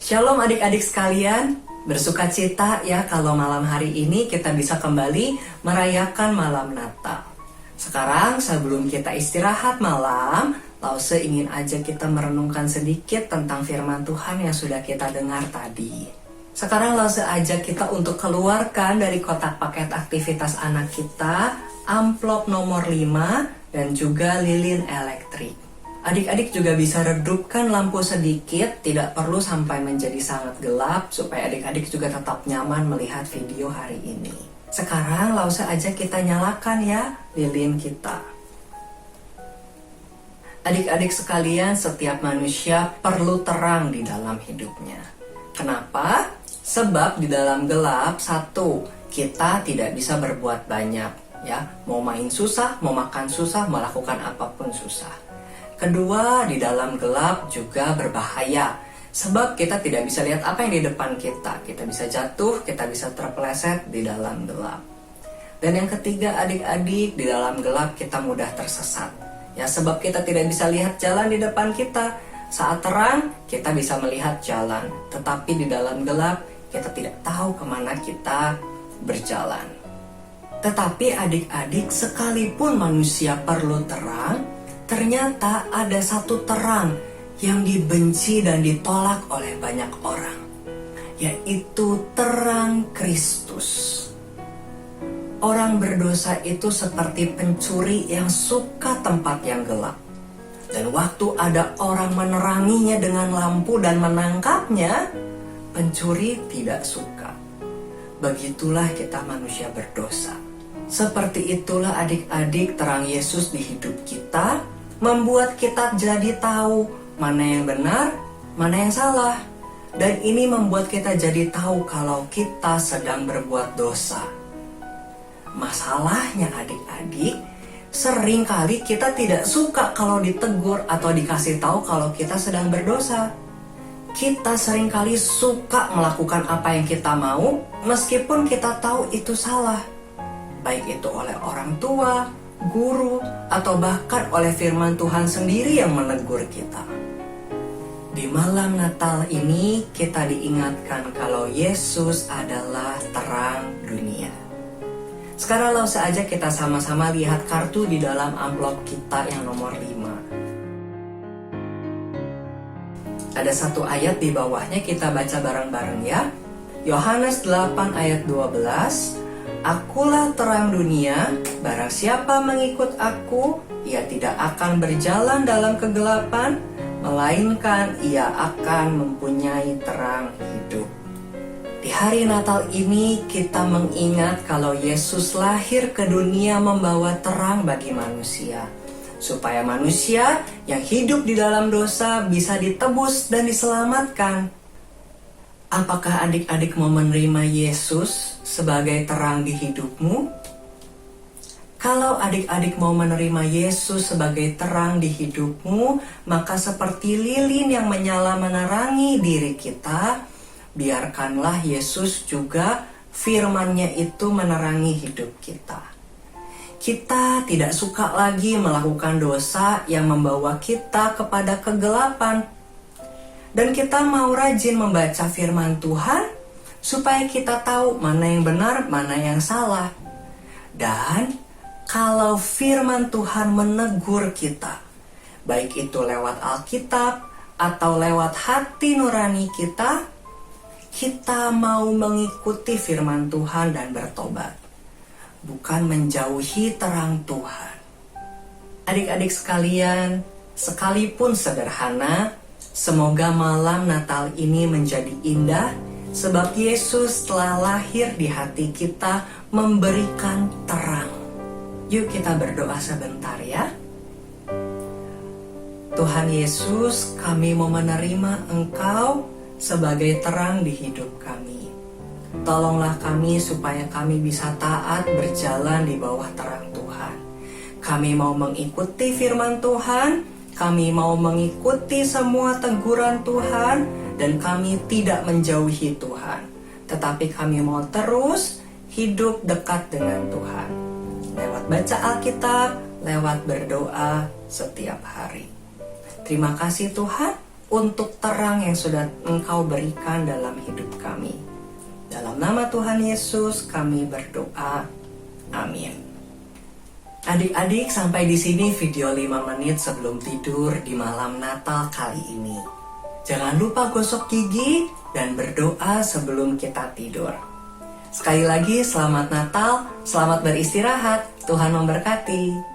Shalom adik-adik sekalian, bersukacita ya kalau malam hari ini kita bisa kembali merayakan malam Natal. Sekarang sebelum kita istirahat malam, Lause ingin aja kita merenungkan sedikit tentang firman Tuhan yang sudah kita dengar tadi. Sekarang Lause ajak kita untuk keluarkan dari kotak paket aktivitas anak kita, amplop nomor 5 dan juga lilin elektrik. Adik-adik juga bisa redupkan lampu sedikit, tidak perlu sampai menjadi sangat gelap, supaya adik-adik juga tetap nyaman melihat video hari ini. Sekarang Lause aja kita nyalakan ya lilin kita. Adik-adik sekalian, setiap manusia perlu terang di dalam hidupnya. Kenapa? Sebab di dalam gelap, satu, kita tidak bisa berbuat banyak. Ya, mau main susah, mau makan susah, melakukan apapun susah. Kedua, di dalam gelap juga berbahaya. Sebab kita tidak bisa lihat apa yang di depan kita. Kita bisa jatuh, kita bisa terpeleset di dalam gelap. Dan yang ketiga, adik-adik, di dalam gelap kita mudah tersesat. Ya, sebab kita tidak bisa lihat jalan di depan kita. Saat terang, kita bisa melihat jalan. Tetapi di dalam gelap, kita tidak tahu kemana kita berjalan. Tetapi adik-adik, sekalipun manusia perlu terang, ternyata ada satu terang yang dibenci dan ditolak oleh banyak orang, yaitu terang Kristus. Orang berdosa itu seperti pencuri yang suka tempat yang gelap. Dan waktu ada orang meneranginya dengan lampu dan menangkapnya, pencuri tidak suka. Begitulah kita manusia berdosa. Seperti itulah adik-adik terang Yesus di hidup kita, membuat kita jadi tahu mana yang benar, mana yang salah. Dan ini membuat kita jadi tahu kalau kita sedang berbuat dosa. Masalahnya adik-adik, seringkali kita tidak suka kalau ditegur atau dikasih tahu kalau kita sedang berdosa. Kita seringkali suka melakukan apa yang kita mau, meskipun kita tahu itu salah. Baik itu oleh orang tua, guru, atau bahkan oleh firman Tuhan sendiri yang menegur kita. Di malam Natal ini kita diingatkan kalau Yesus adalah terang dunia. Sekarang Lause aja kita sama-sama lihat kartu di dalam amplop kita yang nomor 5. Ada satu ayat di bawahnya, kita baca bareng-bareng ya. Yohanes 8 ayat 12. Akulah terang dunia, barang siapa mengikut aku, ia tidak akan berjalan dalam kegelapan, melainkan ia akan mempunyai terang hidup. Di hari Natal ini kita mengingat kalau Yesus lahir ke dunia membawa terang bagi manusia, supaya manusia yang hidup di dalam dosa bisa ditebus dan diselamatkan. Apakah adik-adik mau menerima Yesus sebagai terang di hidupmu? Kalau adik-adik mau menerima Yesus sebagai terang di hidupmu, maka seperti lilin yang menyala menerangi diri kita, biarkanlah Yesus juga firman-Nya itu menerangi hidup kita. Kita tidak suka lagi melakukan dosa yang membawa kita kepada kegelapan. Dan kita mau rajin membaca firman Tuhan, supaya kita tahu mana yang benar, mana yang salah. Dan kalau firman Tuhan menegur kita, baik itu lewat Alkitab atau lewat hati nurani kita mau mengikuti firman Tuhan dan bertobat, bukan menjauhi terang Tuhan. Adik-adik sekalian, sekalipun sederhana, semoga malam Natal ini menjadi indah, sebab Yesus telah lahir di hati kita memberikan terang. Yuk kita berdoa sebentar ya. Tuhan Yesus, kami mau menerima Engkau sebagai terang di hidup kami. Tolonglah kami supaya kami bisa taat berjalan di bawah terang Tuhan. Kami mau mengikuti firman Tuhan, kami mau mengikuti semua teguran Tuhan, dan kami tidak menjauhi Tuhan. Tetapi kami mau terus hidup dekat dengan Tuhan. Lewat baca Alkitab, lewat berdoa setiap hari. Terima kasih Tuhan untuk terang yang sudah Engkau berikan dalam hidup kami. Dalam nama Tuhan Yesus kami berdoa. Amin. Adik-adik, sampai di sini video 5 menit sebelum tidur di malam Natal kali ini. Jangan lupa gosok gigi dan berdoa sebelum kita tidur. Sekali lagi, selamat Natal, selamat beristirahat, Tuhan memberkati.